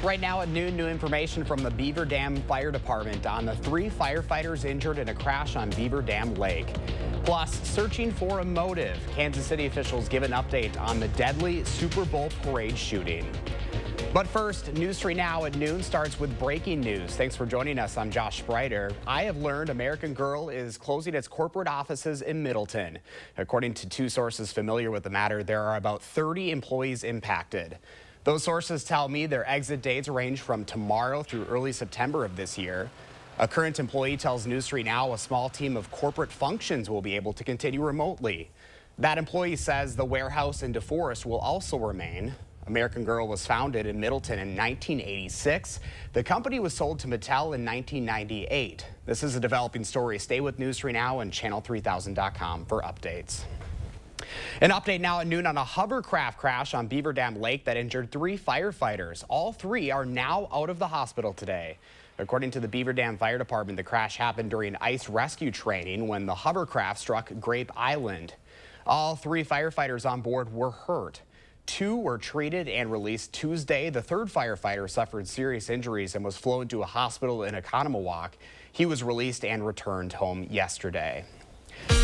Right now at noon, new information from the Beaver Dam Fire Department on the 3 firefighters injured in a crash on Beaver Dam Lake. Plus, searching for a motive. Kansas City officials give an update on the deadly Super Bowl parade shooting. But first, News 3 Now at noon starts with breaking news. Thanks for joining us. I'm Josh Spreiter. I have learned American Girl is closing its corporate offices in Middleton. According to 2 sources familiar with the matter, there are about 30 employees impacted. Those sources tell me their exit dates range from tomorrow through early September of this year. A current employee tells News 3 Now a small team of corporate functions will be able to continue remotely. That employee says the warehouse in DeForest will also remain. American Girl was founded in Middleton in 1986. The company was sold to Mattel in 1998. This is a developing story. Stay with News 3 Now and channel3000.com for updates. An update now at noon on a hovercraft crash on Beaver Dam Lake that injured 3 firefighters. All 3 are now out of the hospital today. According to the Beaver Dam Fire Department, the crash happened during ice rescue training when the hovercraft struck Grape Island. All 3 firefighters on board were hurt. 2 were treated and released Tuesday. The 3rd firefighter suffered serious injuries and was flown to a hospital in Oconomowoc. He was released and returned home yesterday.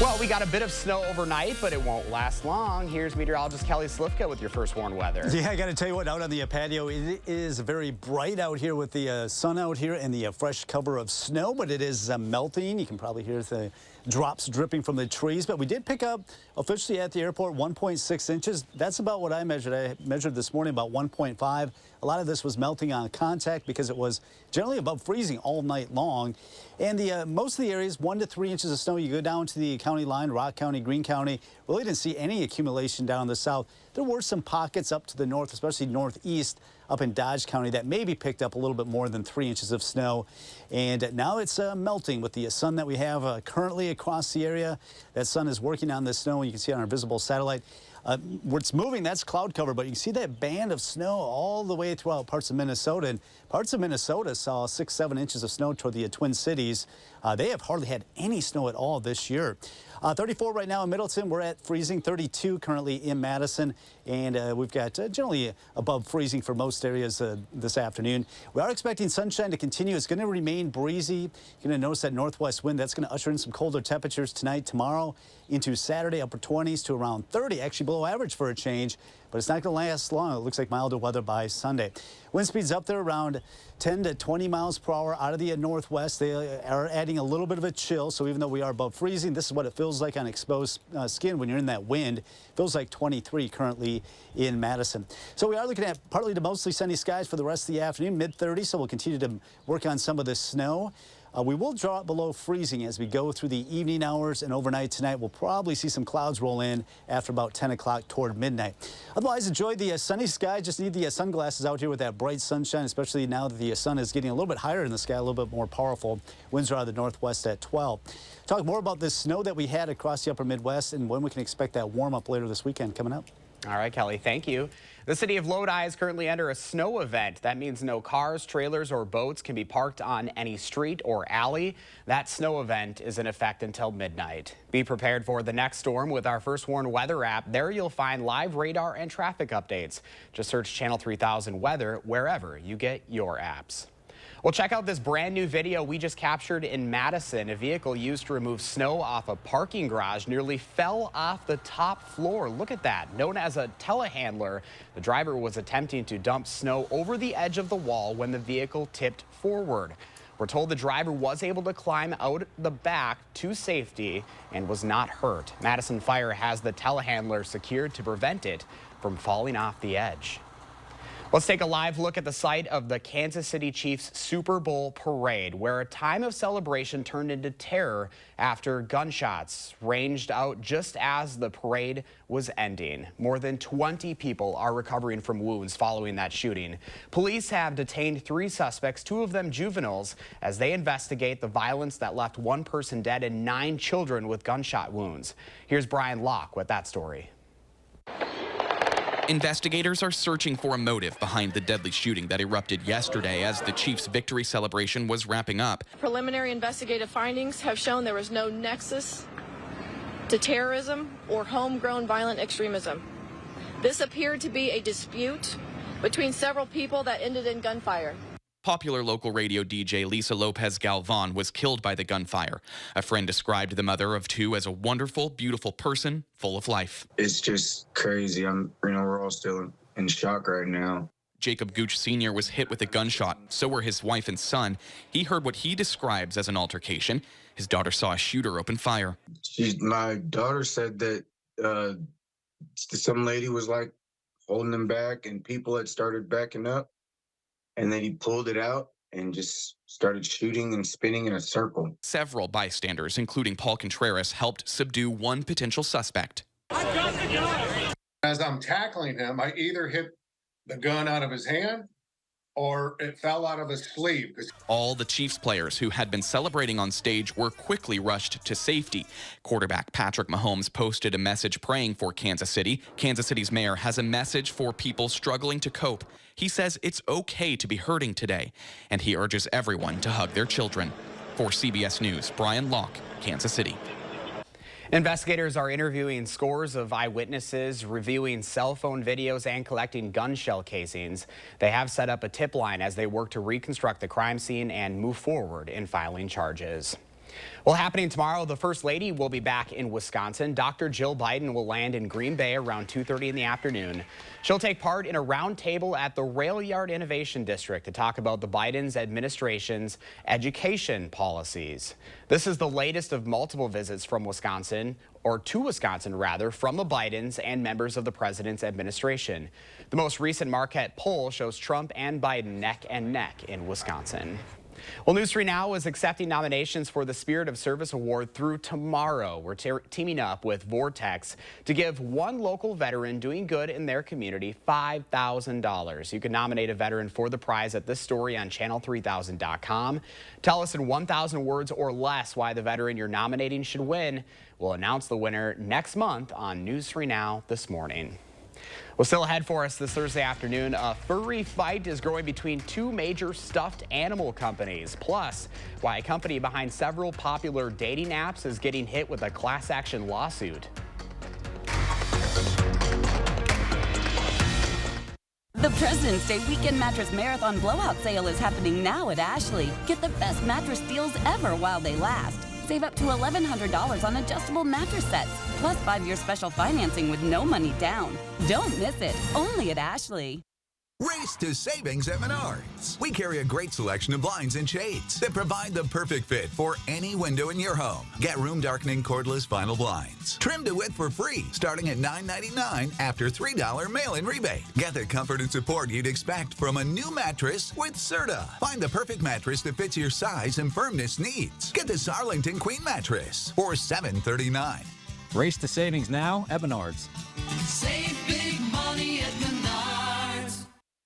Well, we got a bit of snow overnight, but it won't last long. Here's meteorologist Kelly Slifka with your first warn weather. Yeah, I got to tell you what, out on the patio, it is very bright out here with the sun out here and the fresh cover of snow, but it is melting. You can probably hear the drops dripping from the trees, but we did pick up officially at the airport 1.6 inches. That's about what I measured. I measured this morning about 1.5. A lot of this was melting on contact because it was generally above freezing all night long. And most of the areas, 1 to 3 inches of snow. You go down to the county line, Rock County, Greene County, really didn't see any accumulation down in the south. There were some pockets up to the north, especially northeast, up in Dodge County that maybe picked up a little bit more than 3 inches of snow. And now it's melting with the sun that we have currently across the area. That sun is working on the snow, and you can see it on our visible satellite. Where it's moving, that's cloud cover, but you can see that band of snow all the way throughout parts of Minnesota. And parts of Minnesota saw 6-7 inches of snow toward the Twin Cities. They have hardly had any snow at all this year. 34 right now in Middleton. We're at freezing. 32 currently in Madison. And we've got generally above freezing for most areas this afternoon. We are expecting sunshine to continue. It's going to remain breezy. You're going to notice that northwest wind. That's going to usher in some colder temperatures tonight, tomorrow, into Saturday, upper 20s to around 30, actually below average for a change. But it's not going to last long. It looks like milder weather by Sunday. Wind speeds up there around 10 to 20 miles per hour out of the northwest. They are adding a little bit of a chill. So even though we are above freezing, this is what it feels like on exposed skin when you're in that wind. It feels like 23 currently in Madison. So we are looking at partly to mostly sunny skies for the rest of the afternoon, mid-30s. So we'll continue to work on some of the snow. We will drop below freezing as we go through the evening hours, and overnight tonight we'll probably see some clouds roll in after about 10 o'clock toward midnight. Otherwise, enjoy the sunny sky. Just need the sunglasses out here with that bright sunshine, especially now that the sun is getting a little bit higher in the sky, a little bit more powerful. Winds are out of the northwest at 12. Talk more about this snow that we had across the upper Midwest and when we can expect that warm up later this weekend coming up. All right, Kelly, thank you. The city of Lodi is currently under a snow event. That means no cars, trailers, or boats can be parked on any street or alley. That snow event is in effect until midnight. Be prepared for the next storm with our First Warn weather app. There you'll find live radar and traffic updates. Just search Channel 3000 Weather wherever you get your apps. Well, check out this brand new video we just captured in Madison. A vehicle used to remove snow off a parking garage nearly fell off the top floor. Look at that. Known as a telehandler, the driver was attempting to dump snow over the edge of the wall when the vehicle tipped forward. We're told the driver was able to climb out the back to safety and was not hurt. Madison Fire has the telehandler secured to prevent it from falling off the edge. Let's take a live look at the site of the Kansas City Chiefs Super Bowl parade, where a time of celebration turned into terror after gunshots ranged out just as the parade was ending. More than 20 people are recovering from wounds following that shooting. Police have detained 3 suspects, 2 of them juveniles, as they investigate the violence that left 1 person dead and 9 children with gunshot wounds. Here's Brian Locke with that story. Investigators are searching for a motive behind the deadly shooting that erupted yesterday as the Chiefs' victory celebration was wrapping up. Preliminary investigative findings have shown there was no nexus to terrorism or homegrown violent extremism. This appeared to be a dispute between several people that ended in gunfire. Popular local radio DJ Lisa Lopez Galvan was killed by the gunfire. A friend described the mother of two as a wonderful, beautiful person full of life. It's just crazy. We're all still in shock right now. Jacob Gooch Sr. was hit with a gunshot. So were his wife and son. He heard what he describes as an altercation. His daughter saw a shooter open fire. My daughter said that some lady was like holding him back, and people had started backing up, and then he pulled it out and just started shooting and spinning in a circle. Several bystanders, including Paul Contreras, helped subdue one potential suspect. I got the gun. As I'm tackling him, I either hit the gun out of his hand or it fell out of his sleeve. All the Chiefs players who had been celebrating on stage were quickly rushed to safety. Quarterback Patrick Mahomes posted a message praying for Kansas City. Kansas City's mayor has a message for people struggling to cope. He says it's okay to be hurting today, and he urges everyone to hug their children. For CBS News, Brian Locke, Kansas City. Investigators are interviewing scores of eyewitnesses, reviewing cell phone videos, and collecting gun shell casings. They have set up a tip line as they work to reconstruct the crime scene and move forward in filing charges. Well, happening tomorrow, the First Lady will be back in Wisconsin. Dr. Jill Biden will land in Green Bay around 2:30 in the afternoon. She'll take part in a roundtable at the Rail Yard Innovation District to talk about the Biden's administration's education policies. This is the latest of multiple visits from Wisconsin, or to Wisconsin rather, from the Bidens and members of the president's administration. The most recent Marquette poll shows Trump and Biden neck and neck in Wisconsin. Well, News 3 Now is accepting nominations for the Spirit of Service Award through tomorrow. We're teaming up with Vortex to give one local veteran doing good in their community $5,000. You can nominate a veteran for the prize at this story on channel3000.com. Tell us in 1,000 words or less why the veteran you're nominating should win. We'll announce the winner next month on News 3 Now this morning. Well, still ahead for us this Thursday afternoon, a furry fight is growing between two major stuffed animal companies. Plus, why a company behind several popular dating apps is getting hit with a class action lawsuit. The President's Day Weekend Mattress Marathon Blowout Sale is happening now at Ashley. Get the best mattress deals ever while they last. Save up to $1,100 on adjustable mattress sets, plus 5-year special financing with no money down. Don't miss it, only at Ashley. Race to savings at Menards. We carry a great selection of blinds and shades that provide the perfect fit for any window in your home. Get room darkening cordless vinyl blinds. Trim to width for free, starting at $9.99 after $3 mail-in rebate. Get the comfort and support you'd expect from a new mattress with Serta. Find the perfect mattress that fits your size and firmness needs. Get the Arlington Queen mattress for $739. Race to savings now at Menards. Save big money at Menards.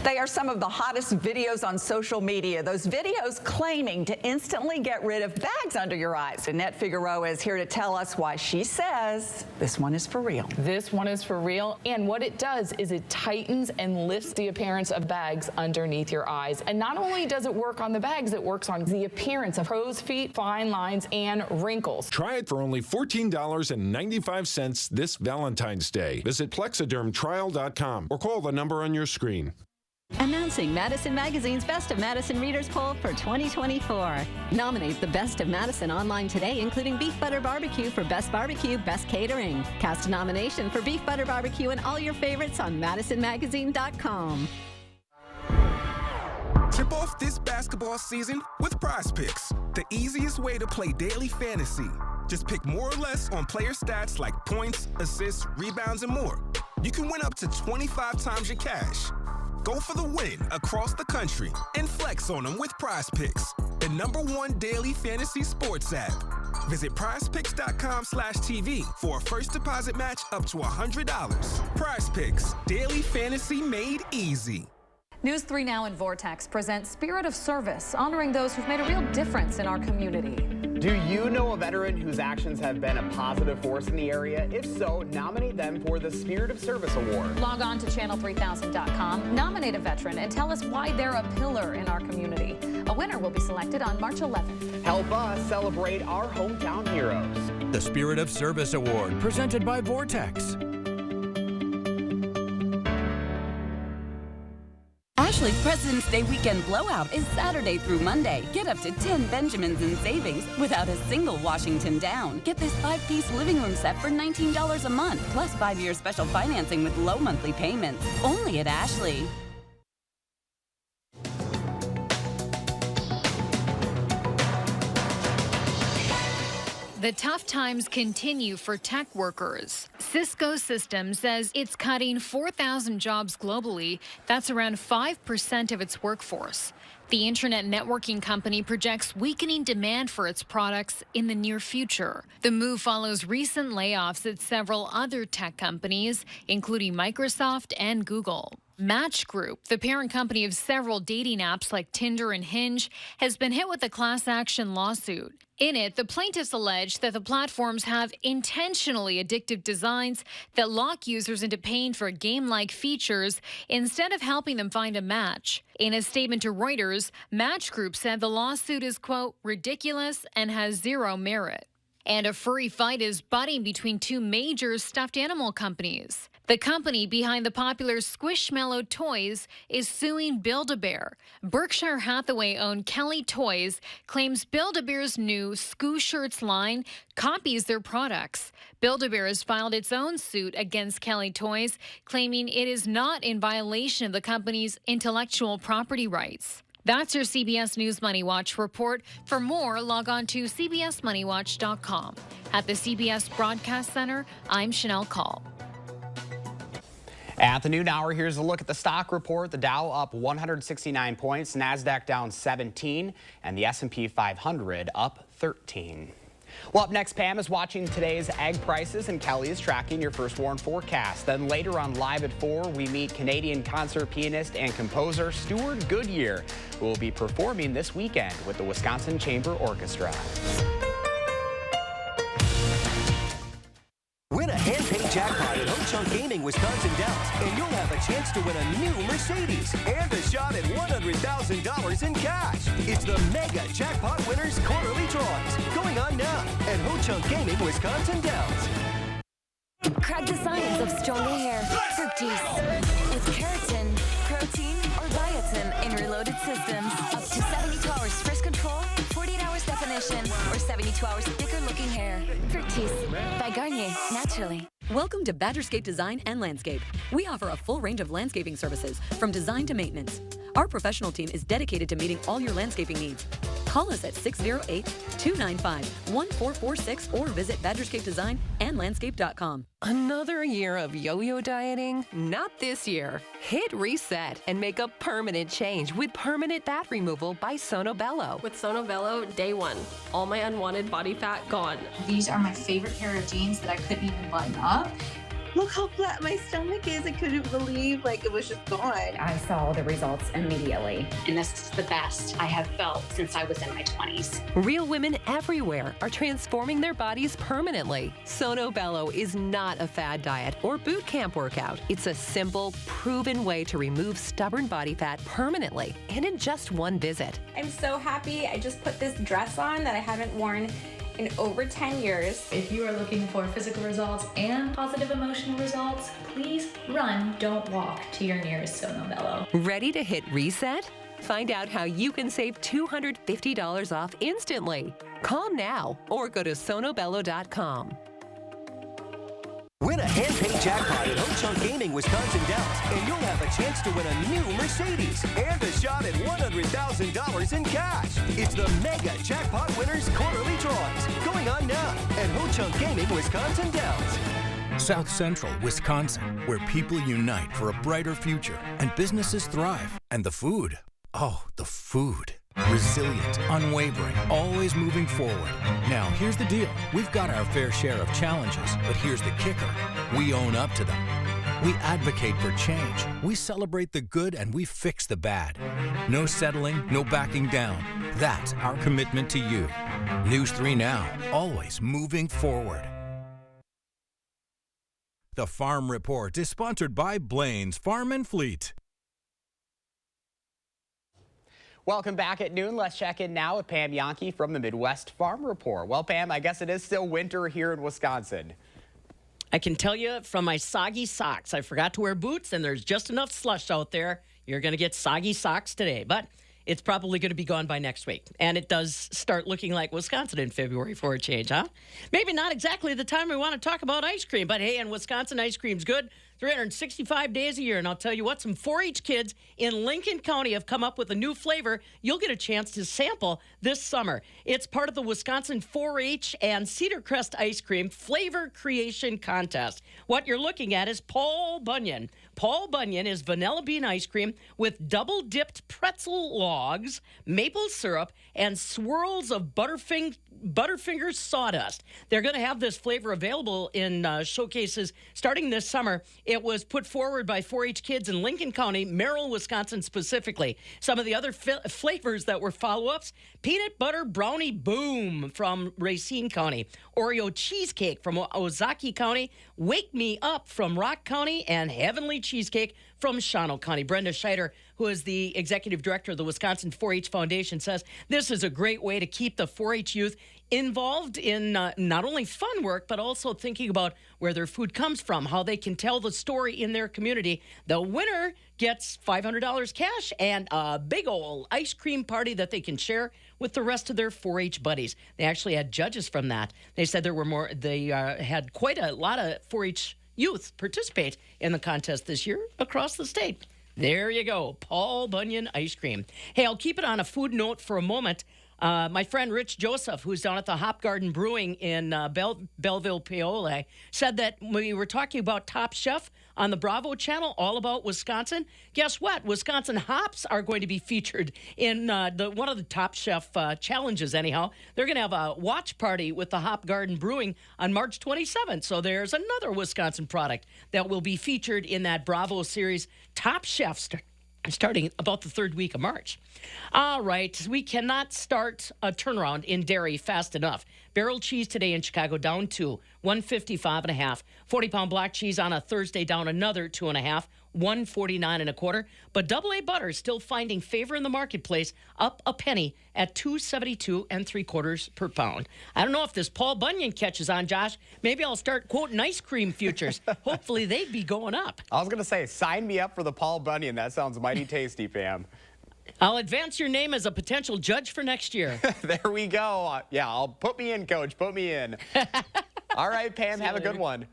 They are some of the hottest videos on social media. Those videos claiming to instantly get rid of bags under your eyes. Annette Figueroa is here to tell us why she says this one is for real. This one is for real. And what it does is it tightens and lifts the appearance of bags underneath your eyes. And not only does it work on the bags, it works on the appearance of crow's feet, fine lines, and wrinkles. Try it for only $14.95 this Valentine's Day. Visit plexidermtrial.com or call the number on your screen. Announcing Madison Magazine's Best of Madison Readers Poll for 2024. Nominate the Best of Madison online today, including Beef Butter Barbecue for Best Barbecue, Best Catering. Cast a nomination for Beef Butter Barbecue and all your favorites on MadisonMagazine.com. Tip off this basketball season with Prize Picks, the easiest way to play daily fantasy. Just pick more or less on player stats like points, assists, rebounds, and more. You can win up to 25 times your cash. Go for the win across the country and flex on them with Prize Picks, the #1 daily fantasy sports app. Visit prizepicks.com/TV for a first deposit match up to $100. Prize Picks, daily fantasy made easy. News 3 Now and Vortex presents Spirit of Service, honoring those who've made a real difference in our community. Do you know a veteran whose actions have been a positive force in the area? If so, nominate them for the Spirit of Service Award. Log on to channel3000.com, nominate a veteran, and tell us why they're a pillar in our community. A winner will be selected on March 11th. Help us celebrate our hometown heroes. The Spirit of Service Award, presented by Vortex. Ashley President's Day weekend blowout is Saturday through Monday. Get up to 10 Benjamins in savings without a single Washington down. Get this 5-piece living room set for $19 a month, plus 5-year special financing with low monthly payments. Only at Ashley. The tough times continue for tech workers. Cisco Systems says it's cutting 4,000 jobs globally. That's around 5% of its workforce. The internet networking company projects weakening demand for its products in the near future. The move follows recent layoffs at several other tech companies, including Microsoft and Google. Match Group, the parent company of several dating apps like Tinder and Hinge, has been hit with a class action lawsuit. In it, the plaintiffs allege that the platforms have intentionally addictive designs that lock users into paying for game-like features instead of helping them find a match. In a statement to Reuters, Match Group said the lawsuit is, quote, ridiculous and has zero merit. And a furry fight is budding between two major stuffed animal companies. The company behind the popular Squishmallow toys is suing Build-A-Bear. Berkshire Hathaway-owned Kelly Toys claims Build-A-Bear's new Scoo Shirts line copies their products. Build-A-Bear has filed its own suit against Kelly Toys, claiming it is not in violation of the company's intellectual property rights. That's your CBS News Money Watch report. For more, log on to cbsmoneywatch.com. At the CBS Broadcast Center, I'm Chanel Call. At the noon hour, here's a look at the stock report. The Dow up 169 points, NASDAQ down 17, and the S&P 500 up 13. Well, up next, Pam is watching today's egg prices, and Kelly is tracking your first warn forecast. Then later on Live at 4, we meet Canadian concert pianist and composer Stuart Goodyear, who will be performing this weekend with the Wisconsin Chamber Orchestra. Win a hand-paid jackpot at Ho Chunk Gaming Wisconsin Dells, and you'll have a chance to win a new Mercedes and a shot at $100,000 in cash. It's the Mega Jackpot Winners Quarterly Draws, going on now at Ho Chunk Gaming Wisconsin Dells. Crack the science of stronger hair. Fructis. With keratin, protein, or biotin in reloaded systems. Up to 72 hours frizz control, 48 hours definition, or 72 hours thicker looking hair. Fructis by Garnier, naturally. Welcome to Badgerscape Design and Landscape. We offer a full range of landscaping services, from design to maintenance. Our professional team is dedicated to meeting all your landscaping needs. Call us at 608-295-1446 or visit badgerscapedesign&landscape.com. Another year of yo-yo dieting? Not this year. Hit reset and make a permanent change with permanent fat removal by Sono Bello. With Sono Bello, day one, all my unwanted body fat gone. These are my favorite pair of jeans that I couldn't even button up. Look how flat my stomach is. I couldn't believe it was just gone. I saw the results immediately. And this is the best I have felt since I was in my 20s. Real women everywhere are transforming their bodies permanently. Sono Bello is not a fad diet or boot camp workout. It's a simple, proven way to remove stubborn body fat permanently and in just one visit. I'm so happy. I just put this dress on that I haven't worn in over 10 years. If you are looking for physical results and positive emotional results, please run, don't walk to your nearest Sono Bello. Ready to hit reset? Find out how you can save $250 off instantly. Call now or go to sonobello.com. Win a hand-paid jackpot at Ho Chunk Gaming Wisconsin Dells, and you'll have a chance to win a new Mercedes and a shot at $100,000 in cash. It's the Mega Jackpot Winners Quarterly Draws, going on now at Ho Chunk Gaming Wisconsin Dells. South Central, Wisconsin, where people unite for a brighter future and businesses thrive. And the food. Oh, the food. Resilient, unwavering, always moving forward. Now, here's the deal. We've got our fair share of challenges, but here's the kicker. We own up to them. We advocate for change. We celebrate the good and we fix the bad. No settling, no backing down. That's our commitment to you. News 3 Now, always moving forward. The Farm Report is sponsored by Blaine's Farm and Fleet. Welcome back at noon. Let's check in now with Pam Yankee from the Midwest Farm Report. Well, Pam, I guess it is still winter here in Wisconsin. I can tell you from my soggy socks, I forgot to wear boots, and there's just enough slush out there. you're going to get soggy socks today, but it's probably going to be gone by next week. And it does start looking like Wisconsin in February for a change, huh? Maybe not exactly the time we want to talk about ice cream, but hey, in Wisconsin, ice cream's good 365 days a year. And I'll tell you what, some 4-H kids in Lincoln County have come up with a new flavor you'll get a chance to sample this summer. It's part of the Wisconsin 4-H and Cedar Crest Ice Cream Flavor Creation Contest. What you're looking at is Paul Bunyan. Paul Bunyan is vanilla bean ice cream with double-dipped pretzel logs, maple syrup, and swirls of Butterfinger sawdust. They're going to have this flavor available in showcases starting this summer. It was put forward by 4-H kids in Lincoln County, Merrill, Wisconsin specifically. Some of the other flavors that were follow-ups: peanut butter brownie boom from Racine County, Oreo cheesecake from Ozaki County, Wake Me Up from Rock County, and Heavenly Cheesecake from Shawano County. Brenda Scheider, who is the executive director of the Wisconsin 4-H Foundation, says this is a great way to keep the 4-H youth involved in not only fun work, but also thinking about where their food comes from, how they can tell the story in their community. The winner gets $500 cash and a big old ice cream party that they can share with the rest of their 4-H buddies. They actually had judges from that. They said there were more. They had quite a lot of 4-H youth participate in the contest this year across the state. There you go, Paul Bunyan ice cream. Hey, I'll keep it on a food note for a moment. My friend Rich Joseph, who's down at the Hop Garden Brewing in Belleville, Paola, said that when we were talking about Top Chef on the Bravo channel, all about Wisconsin, guess what? Wisconsin hops are going to be featured in one of the Top Chef challenges anyhow. They're going to have a watch party with the Hop Garden Brewing on March 27th. So there's another Wisconsin product that will be featured in that Bravo series, Top Chef, starting about the third week of March. All right, we cannot start a turnaround in dairy fast enough. Barrel cheese today in Chicago down to $155.5. 40-pound block cheese on a Thursday down another 2.5, $149.25. But AA butter is still finding favor in the marketplace, up a penny at $2.72 3/4 per pound. I don't know if this Paul Bunyan catches on, Josh. Maybe I'll start quoting ice cream futures. Hopefully they'd be going up. I was going to say, sign me up for the Paul Bunyan. That sounds mighty tasty, Pam. I'll advance your name as a potential judge for next year. There we go. Yeah, put me in, Coach. Put me in. All right, Pam, have a good one.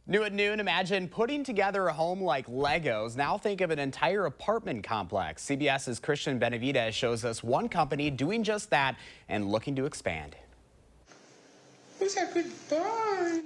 New at noon, imagine putting together a home like Legos. Now think of an entire apartment complex. CBS's Christian Benavidez shows us one company doing just that and looking to expand.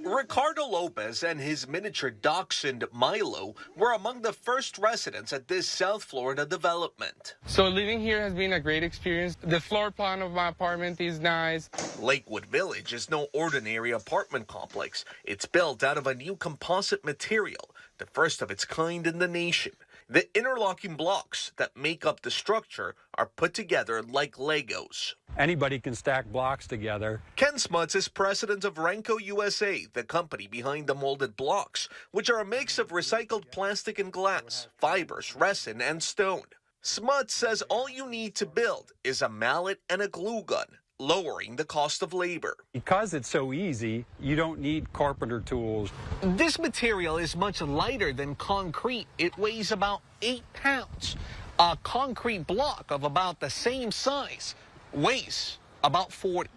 Ricardo Lopez and his miniature dachshund Milo were among the first residents at this South Florida development. So living here has been a great experience. The floor plan of my apartment is nice. Lakewood Village is no ordinary apartment complex. It's built out of a new composite material, the first of its kind in the nation. The interlocking blocks that make up the structure are put together like Legos. Anybody can stack blocks together. Ken Smuts is president of Renco USA, the company behind the molded blocks, which are a mix of recycled plastic and glass, fibers, resin, and stone. Smuts says all you need to build is a mallet and a glue gun, lowering the cost of labor. Because it's so easy, you don't need carpenter tools. This material is much lighter than concrete. It weighs about 8 pounds. A concrete block of about the same size weighs about 40.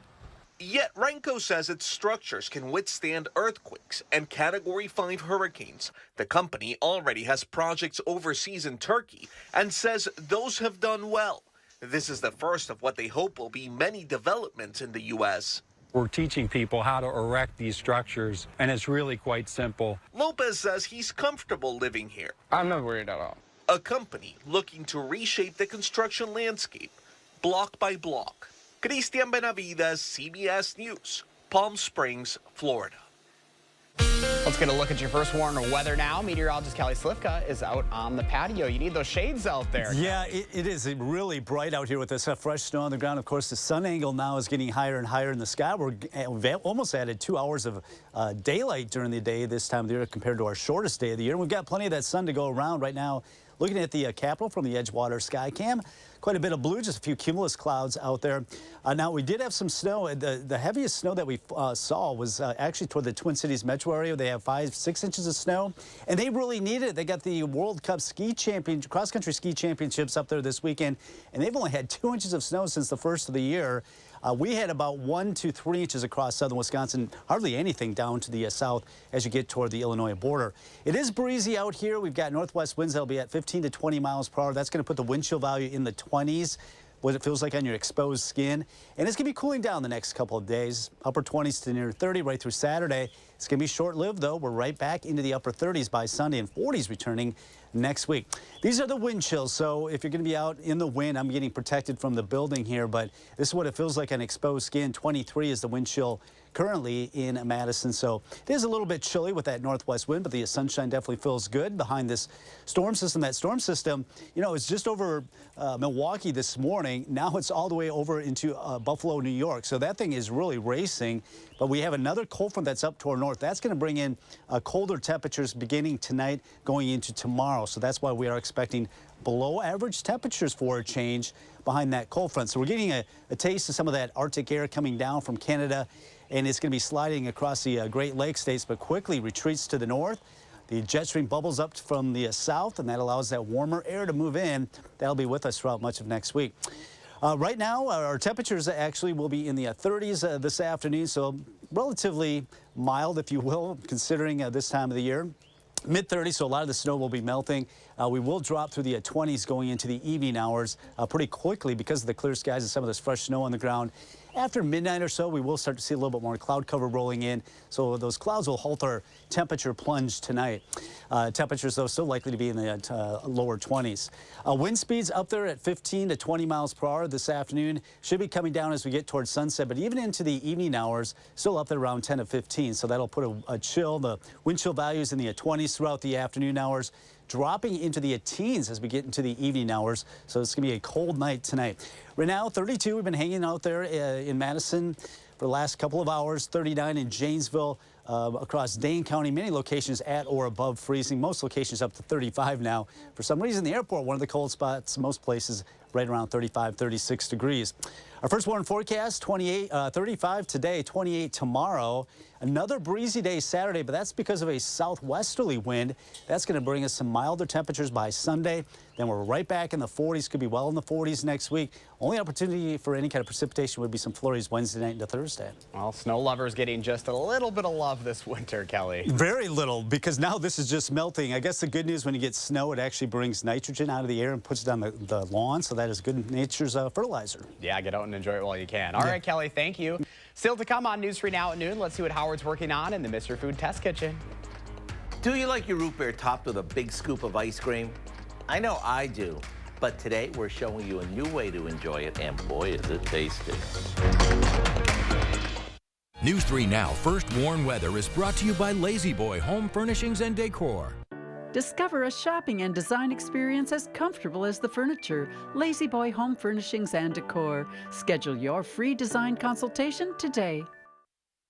Yet Renco says its structures can withstand earthquakes and Category 5 hurricanes. The company already has projects overseas in Turkey and says those have done well. This is the first of what they hope will be many developments in the U.S. We're teaching people how to erect these structures, and it's really quite simple. Lopez says he's comfortable living here. I'm not worried at all. A company looking to reshape the construction landscape, block by block. Christian Benavidez, CBS News, Palm Springs, Florida. Let's get a look at your first warning of weather now. Meteorologist Kelly Slifka is out on the patio. You need those shades out there. Yeah, it is really bright out here with this fresh snow on the ground. Of course, the sun angle now is getting higher and higher in the sky. We've almost added 2 hours of daylight during the day this time of the year compared to our shortest day of the year. And we've got plenty of that sun to go around right now. Looking at the Capitol from the Edgewater sky cam, quite a bit of blue, just a few cumulus clouds out there. Now, we did have some snow. The heaviest snow that we saw was actually toward the Twin Cities metro area. They have 5-6 inches of snow, and they really need it. They got the World Cup cross-country ski championships up there this weekend, and they've only had 2 inches of snow since the first of the year. We had about 1 to 3 inches across southern Wisconsin, hardly anything down to the south as you get toward the Illinois border. It is breezy out here. We've got northwest winds that'll be at 15 to 20 miles per hour. That's going to put the wind chill value in the 20s, what it feels like on your exposed skin. And it's going to be cooling down the next couple of days, upper 20s to near 30 right through Saturday. It's going to be short-lived, though. We're right back into the upper 30s by Sunday and 40s returning next week. These are the wind chills, so if you're going to be out in the wind, I'm getting protected from the building here, but this is what it feels like on exposed skin. 23 is the wind chill currently in Madison, so it is a little bit chilly with that northwest wind, but the sunshine definitely feels good behind this storm system. That storm system, you know, it's just over Milwaukee this morning. Now it's all the way over into Buffalo, New York, so that thing is really racing. But we have another cold front that's up to our north. That's going to bring in colder temperatures beginning tonight, going into tomorrow. So that's why we are expecting below average temperatures for a change behind that cold front. So we're getting a taste of some of that Arctic air coming down from Canada, and it's going to be sliding across the Great Lakes states, but quickly retreats to the north. The jet stream bubbles up from the south, and that allows that warmer air to move in. That'll be with us throughout much of next week. Right now, our temperatures actually will be in the 30s this afternoon, so relatively mild, if you will, considering this time of the year. Mid-30s, so a lot of the snow will be melting. We will drop through the 20s going into the evening hours pretty quickly because of the clear skies and some of this fresh snow on the ground. After midnight or so, we will start to see a little bit more cloud cover rolling in, so those clouds will halt our temperature plunge tonight. Temperatures, though, still likely to be in the lower 20s. Wind speeds up there at 15 to 20 miles per hour this afternoon. Should be coming down as we get towards sunset, but even into the evening hours, still up there around 10 to 15, so that'll put a chill. The wind chill values in the 20s throughout the afternoon hours, dropping into the teens as we get into the evening hours. So it's going to be a cold night tonight. Right now, 32. We've been hanging out there in Madison for the last couple of hours. 39 in Janesville. Across Dane County, many locations at or above freezing. Most locations up to 35 now. For some reason, the airport, one of the cold spots, most places right around 35, 36 degrees. Our first warning forecast, 35 today, 28 tomorrow. Another breezy day Saturday, but that's because of a southwesterly wind. That's going to bring us some milder temperatures by Sunday. Then we're right back in the 40s, could be well in the 40s next week. Only opportunity for any kind of precipitation would be some flurries Wednesday night into Thursday. Well, snow lovers getting just a little bit of love this winter, Kelly. Very little, because now this is just melting. I guess the good news when you get snow, it actually brings nitrogen out of the air and puts it on the lawn, so that is good nature's fertilizer. Yeah, get out and enjoy it while you can. All right, Kelly, thank you. Still to come on News 3 Now at noon. Let's see what Howard's working on in the Mr. Food Test Kitchen. Do you like your root beer topped with a big scoop of ice cream? I know I do, but today we're showing you a new way to enjoy it, and boy, is it tasty. News 3 Now First Warn Weather is brought to you by Lazy Boy Home Furnishings and Decor. Discover a shopping and design experience as comfortable as the furniture. Lazy Boy Home Furnishings and Decor. Schedule your free design consultation today.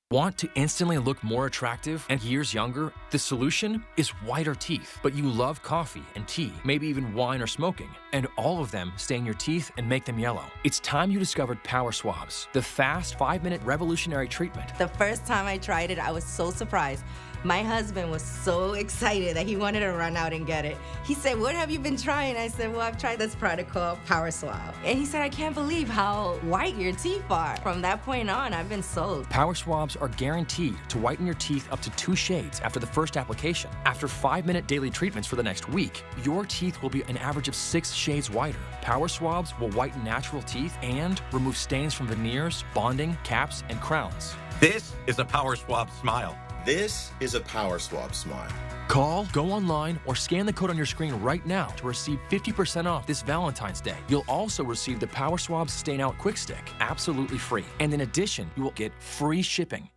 Want to instantly look more attractive and years younger? The solution is whiter teeth. But you love coffee and tea, maybe even wine or smoking, and all of them stain your teeth and make them yellow. It's time you discovered Power Swabs, the fast 5-minute revolutionary treatment. The first time I tried it, I was so surprised. My husband was so excited that he wanted to run out and get it. He said, "What have you been trying?" I said, "Well, I've tried this product called Power Swab." And he said, "I can't believe how white your teeth are." From that point on, I've been sold. Power Swabs are guaranteed to whiten your teeth up to 2 shades after the first application. After 5-minute daily treatments for the next week, your teeth will be an average of 6 shades whiter. Power Swabs will whiten natural teeth and remove stains from veneers, bonding, caps, and crowns. This is a Power Swab smile. This is a Power Swab smile. Call, go online, or scan the code on your screen right now to receive 50% off this Valentine's Day. You'll also receive the Power Swab Stain Out Quick Stick, absolutely free. And in addition, you will get free shipping.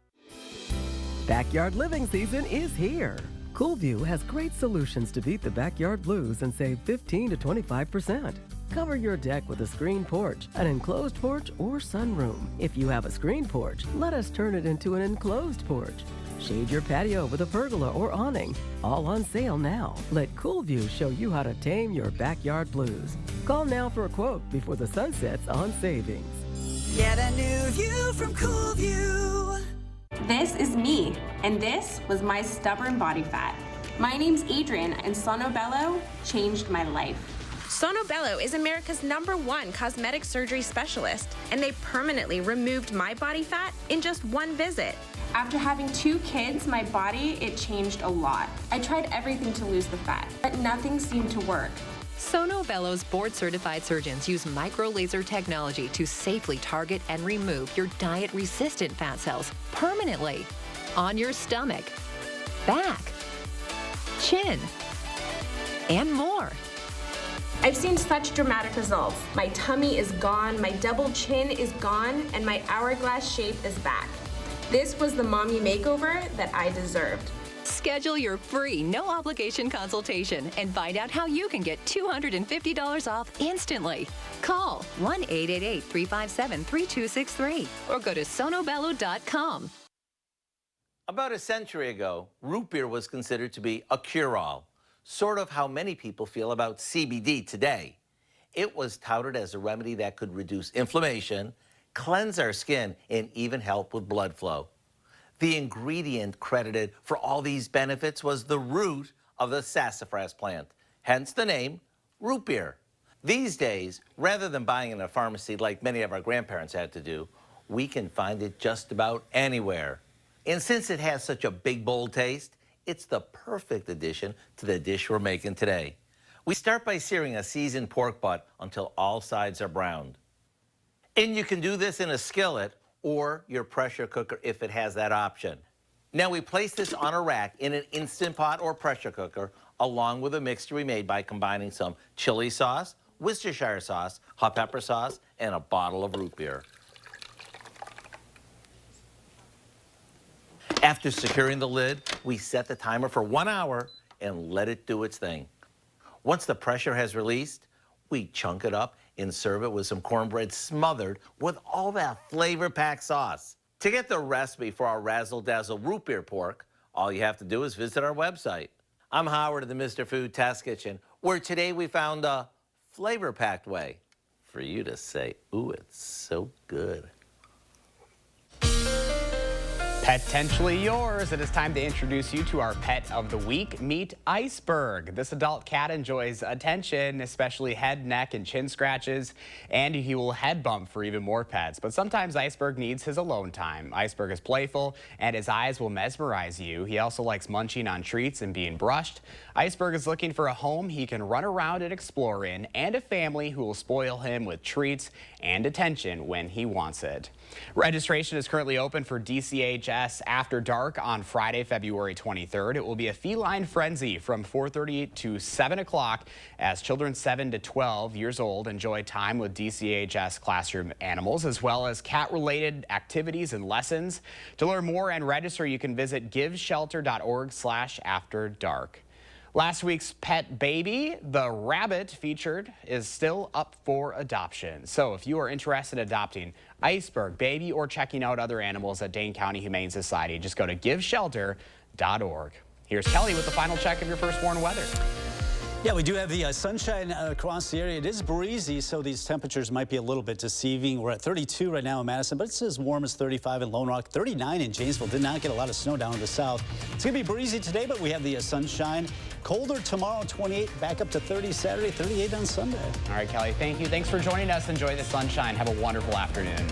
Backyard living season is here. Coolview has great solutions to beat the backyard blues and save 15 to 25%. Cover your deck with a screen porch, an enclosed porch, or sunroom. If you have a screen porch, let us turn it into an enclosed porch. Shade your patio with a pergola or awning. All on sale now. Let Coolview show you how to tame your backyard blues. Call now for a quote before the sun sets on savings. Get a new view from Coolview. This is me, and this was my stubborn body fat. My name's Adrian, and Sonobello changed my life. Sonobello is America's #1 cosmetic surgery specialist, and they permanently removed my body fat in just one visit. After having 2 kids, my body, it changed a lot. I tried everything to lose the fat, but nothing seemed to work. Sonobello's board-certified surgeons use micro-laser technology to safely target and remove your diet-resistant fat cells permanently on your stomach, back, chin, and more. I've seen such dramatic results. My tummy is gone, my double chin is gone, and my hourglass shape is back. This was the mommy makeover that I deserved. Schedule your free, no-obligation consultation and find out how you can get $250 off instantly. Call 1-888-357-3263 or go to sonobello.com. About a century ago, root beer was considered to be a cure-all, sort of how many people feel about CBD today. It was touted as a remedy that could reduce inflammation, cleanse our skin, and even help with blood flow. The ingredient credited for all these benefits was the root of the sassafras plant, hence the name root beer. These days, rather than buying in a pharmacy like many of our grandparents had to do, we can find it just about anywhere. And since it has such a big, bold taste, it's the perfect addition to the dish we're making today. We start by searing a seasoned pork butt until all sides are browned. And you can do this in a skillet or your pressure cooker if it has that option. Now we place this on a rack in an Instant Pot or pressure cooker along with a mixture we made by combining some chili sauce, Worcestershire sauce, hot pepper sauce, and a bottle of root beer. After securing the lid, we set the timer for 1 hour and let it do its thing. Once the pressure has released, we chunk it up and serve it with some cornbread smothered with all that flavor-packed sauce. To get the recipe for our razzle-dazzle root beer pork, all you have to do is visit our website. I'm Howard of the Mr. Food Test Kitchen, where today we found a flavor-packed way for you to say, ooh, it's so good. Potentially yours. It is time to introduce you to our pet of the week. Meet Iceberg. This adult cat enjoys attention, especially head, neck, and chin scratches, and he will head bump for even more pets. But sometimes Iceberg needs his alone time. Iceberg is playful, and his eyes will mesmerize you. He also likes munching on treats and being brushed. Iceberg is looking for a home he can run around and explore in, and a family who will spoil him with treats and attention when he wants it. Registration is currently open for DCHS After Dark on Friday, February 23rd. It will be a feline frenzy from 4:30 to 7 o'clock as children 7 to 12 years old enjoy time with DCHS classroom animals, as well as cat-related activities and lessons. To learn more and register, you can visit giveshelter.org/afterdark. Last week's pet baby, the rabbit featured, is still up for adoption. So if you are interested in adopting Iceberg, baby, or checking out other animals at Dane County Humane Society, just go to giveshelter.org. Here's Kelly with the final check of your firstborn weather. Yeah, we do have the sunshine across the area. It is breezy, so these temperatures might be a little bit deceiving. We're at 32 right now in Madison, but it's as warm as 35 in Lone Rock, 39 in Janesville. Did not get a lot of snow down in the south. It's going to be breezy today, but we have the sunshine. Colder tomorrow, 28, back up to 30 Saturday, 38 on Sunday. All right, Kelly, thank you. Thanks for joining us. Enjoy the sunshine. Have a wonderful afternoon.